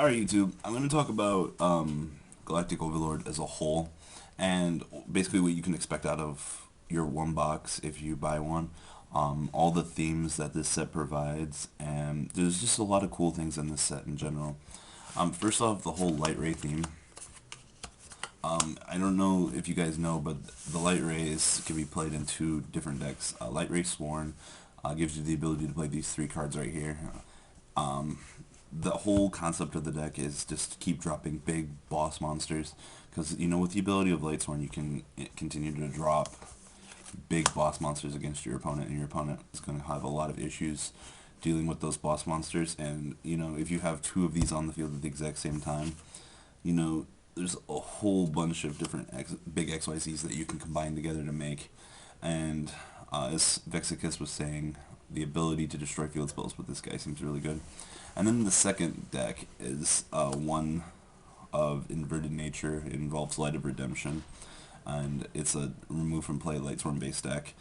Alright, YouTube, I'm going to talk about Galactic Overlord as a whole, and basically what you can expect out of your one box if you buy one. All the themes that this set provides, and there's just a lot of cool things in this set in general. First off, the whole Light Ray theme. I don't know if you guys know, but the Light Rays can be played in two different decks. Light Ray Sworn gives you the ability to play these three cards right here. The whole concept of the deck is just keep dropping big boss monsters, because you know, with the ability of Lightsworn you can continue to drop big boss monsters against your opponent, and your opponent is going to have a lot of issues dealing with those boss monsters. And you know, if you have two of these on the field at the exact same time, you know, there's a whole bunch of different big XYZs that you can combine together to make. And as Vexicus was saying, the ability to destroy field spells with this guy seems really good. And then the second deck is one of Inverted Nature. It involves Light of Redemption, and it's a remove from play Lightsworn based deck.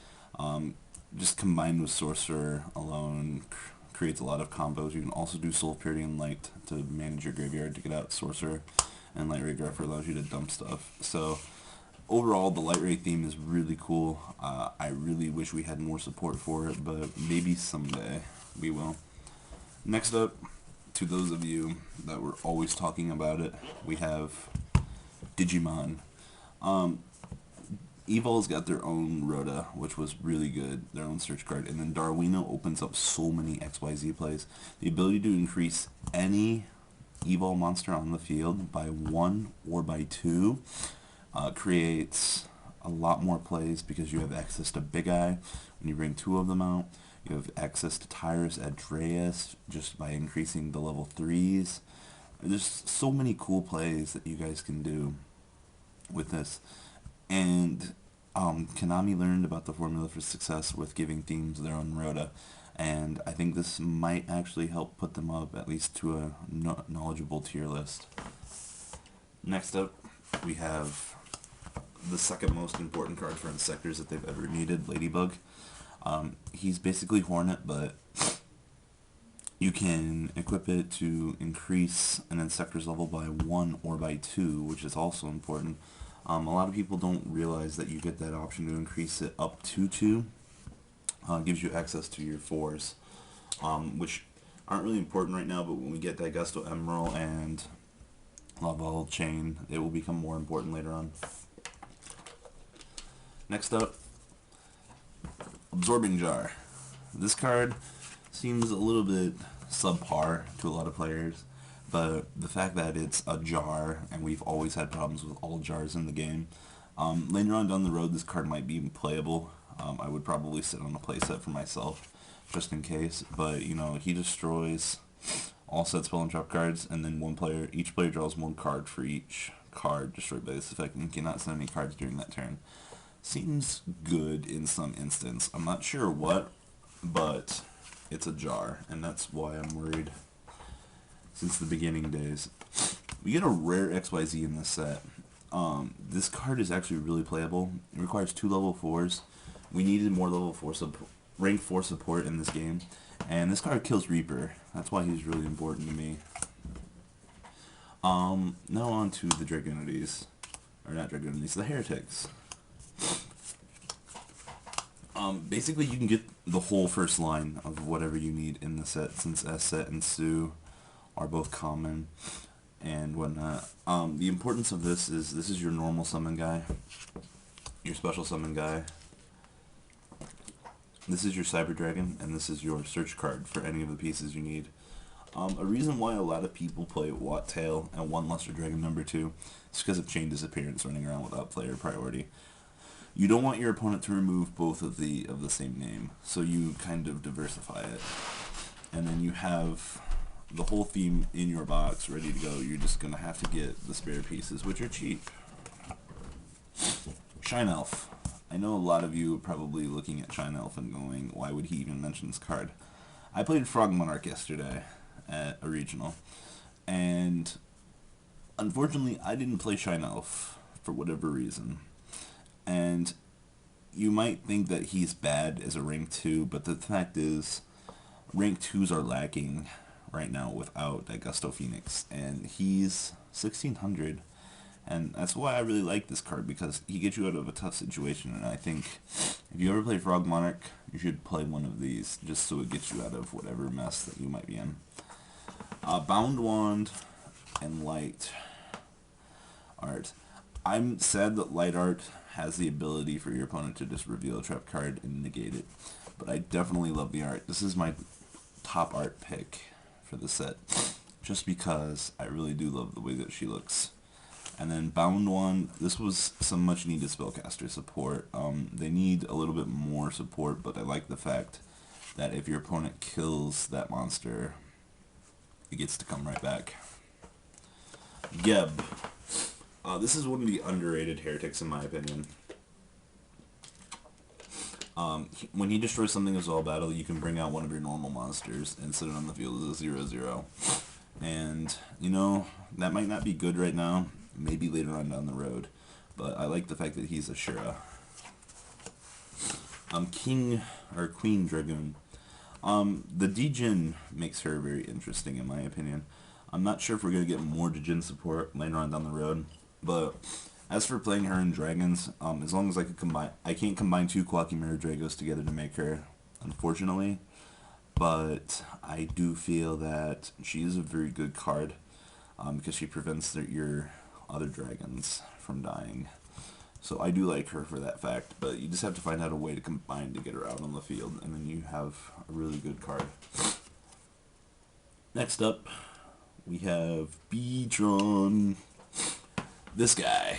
Just combined with Sorcerer alone creates a lot of combos. You can also do Soul of Purity and Light to manage your graveyard to get out Sorcerer, and Light Ray Grepher allows you to dump stuff. So overall, the Light Ray theme is really cool. I really wish we had more support for it, but maybe someday we will. Next up, to those of you that were always talking about it, we have Digimon. Evol's got their own Rhoda, which was really good, their own search card, and then Darwino opens up so many XYZ plays. The ability to increase any Evol monster on the field by 1 or by 2 creates a lot more plays, because you have access to Big Eye when you bring 2 of them out. You have access to Tyrus Adreus just by increasing the level 3s. There's so many cool plays that you guys can do with this. And Konami learned about the formula for success with giving themes their own Rhoda. And I think this might actually help put them up at least to a knowledgeable tier list. Next up, we have the second most important card for Insectors that they've ever needed, Ladybug. He's basically Hornet, but you can equip it to increase an Insector's level by 1 or by 2, which is also important. A lot of people don't realize that you get that option to increase it up to 2. Gives you access to your 4s, which aren't really important right now, but when we get Daigusto Emerald and Laval Chain, it will become more important later on. Next up, Zorbing Jar. This card seems a little bit subpar to a lot of players, but the fact that it's a jar, and we've always had problems with all jars in the game, later on down the road this card might be playable. I would probably sit on a playset for myself, just in case, but you know, he destroys all set spell and trap cards, and then each player draws 1 card for each card destroyed by this effect, and cannot send any cards during that turn. Seems good in some instance. I'm not sure what, but it's a jar, and that's why I'm worried since the beginning days. We get a rare XYZ in this set. This card is actually really playable. It requires 2 level 4s. We needed more level 4 rank 4 support in this game, and this card kills Reaper. That's why he's really important to me. Now on to the Dragoonities, or not Dragoonities, the Heretics. Basically you can get the whole first line of whatever you need in the set, since S-Set and Sue are both common and whatnot. The importance of this is your normal summon guy, your special summon guy, this is your Cyber Dragon, and this is your search card for any of the pieces you need. A reason why a lot of people play Watt Tail and One Luster Dragon number 2 is because of Chain Disappearance running around without player priority. You don't want your opponent to remove both of the same name, so you kind of diversify it. And then you have the whole theme in your box ready to go. You're just going to have to get the spare pieces, which are cheap. Shine Elf. I know a lot of you are probably looking at Shine Elf and going, why would he even mention this card? I played Frog Monarch yesterday at a regional, and unfortunately I didn't play Shine Elf for whatever reason. And you might think that he's bad as a rank 2, but the fact is rank 2s are lacking right now without that Gusto Phoenix, and he's 1600. And that's why I really like this card, because he gets you out of a tough situation. And I think if you ever play Frog Monarch, you should play one of these, just so it gets you out of whatever mess that you might be in. Bound Wand and Light Art. I'm sad that Light Art has the ability for your opponent to just reveal a trap card and negate it. But I definitely love the art. This is my top art pick for the set, just because I really do love the way that she looks. And then Bound One, this was some much needed spellcaster support. They need a little bit more support, but I like the fact that if your opponent kills that monster, it gets to come right back. Geb. This is one of the underrated heretics in my opinion. When he destroys something as all battle, you can bring out one of your normal monsters and sit it on the field as a 0/0. And, you know, that might not be good right now, maybe later on down the road, but I like the fact that he's a Shura. King or Queen Dragoon. The Djinn makes her very interesting in my opinion. I'm not sure if we're going to get more Djinn support later on down the road, but as for playing her in Dragons, as long as I can't combine two Quacky Mirror Dragos together to make her, unfortunately. But I do feel that she is a very good card, because she prevents your other dragons from dying. So I do like her for that fact, but you just have to find out a way to combine to get her out on the field, and then you have a really good card. Next up, we have Beatron. This guy.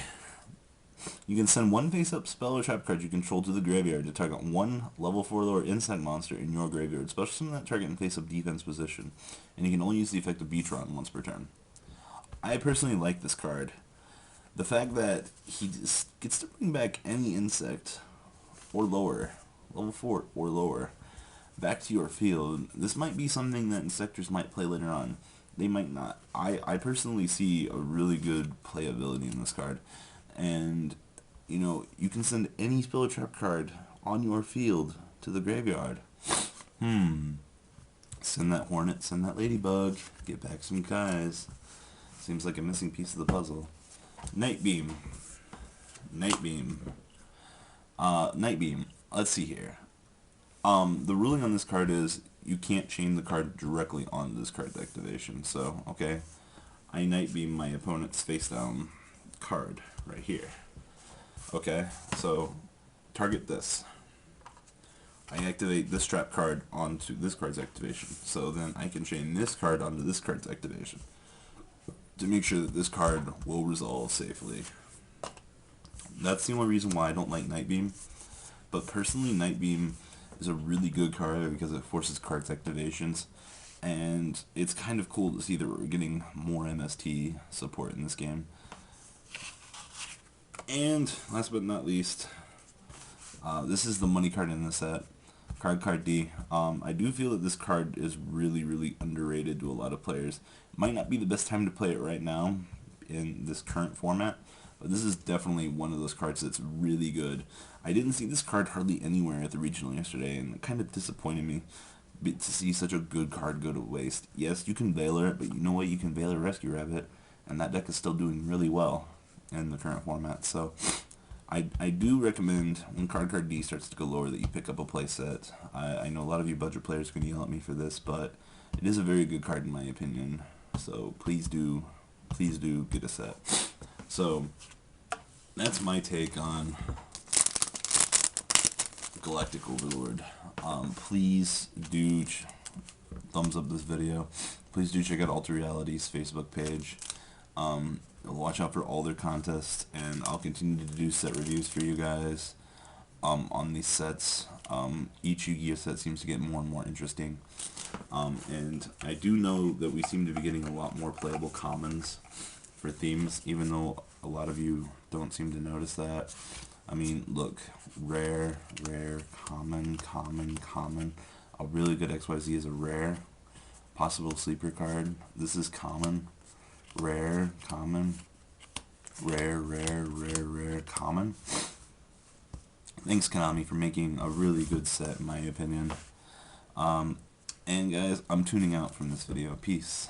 You can send one face-up spell or trap card you control to the graveyard to target one level 4 lower insect monster in your graveyard. Special summon that target in face-up defense position, and you can only use the effect of Beatron once per turn. I personally like this card. The fact that he just gets to bring back any insect or lower, level 4 or lower, back to your field. This might be something that Insectors might play later on. They might not. I personally see a really good playability in this card. And, you know, you can send any spell or trap card on your field to the graveyard. Send that Hornet, send that Ladybug, get back some guys. Seems like a missing piece of the puzzle. Night Beam. Night Beam. Let's see here. The ruling on this card is you can't chain the card directly on this card's activation. So, okay, I Night Beam my opponent's face down card right here. Okay, so target this. I activate this trap card onto this card's activation. So then I can chain this card onto this card's activation to make sure that this card will resolve safely. That's the only reason why I don't like Night Beam. But personally, Night Beam is a really good card because it forces cards activations. And it's kind of cool to see that we're getting more MST support in this game. And last but not least, this is the money card in the set. Card D. I do feel that this card is really, really underrated to a lot of players. Might not be the best time to play it right now in this current format, but this is definitely one of those cards that's really good. I didn't see this card hardly anywhere at the regional yesterday, and it kind of disappointed me to see such a good card go to waste. Yes, you can Veiler it, but you know what? You can Veiler Rescue Rabbit, and that deck is still doing really well in the current format. So I do recommend when Card D starts to go lower that you pick up a playset. I know a lot of you budget players are going to yell at me for this, but it is a very good card in my opinion. So please do get a set. So that's my take on Galactic Overlord. Please do thumbs up this video. Please do check out Alter Reality's Facebook page. Watch out for all their contests, and I'll continue to do set reviews for you guys on these sets. Each Yu-Gi-Oh set seems to get more and more interesting. And I do know that we seem to be getting a lot more playable commons for themes, even though a lot of you don't seem to notice that. I mean, look, rare, common. A really good XYZ is a rare. Possible sleeper card. This is common. Rare, common. Rare, common. Thanks, Konami, for making a really good set, in my opinion. And guys, I'm tuning out from this video. Peace.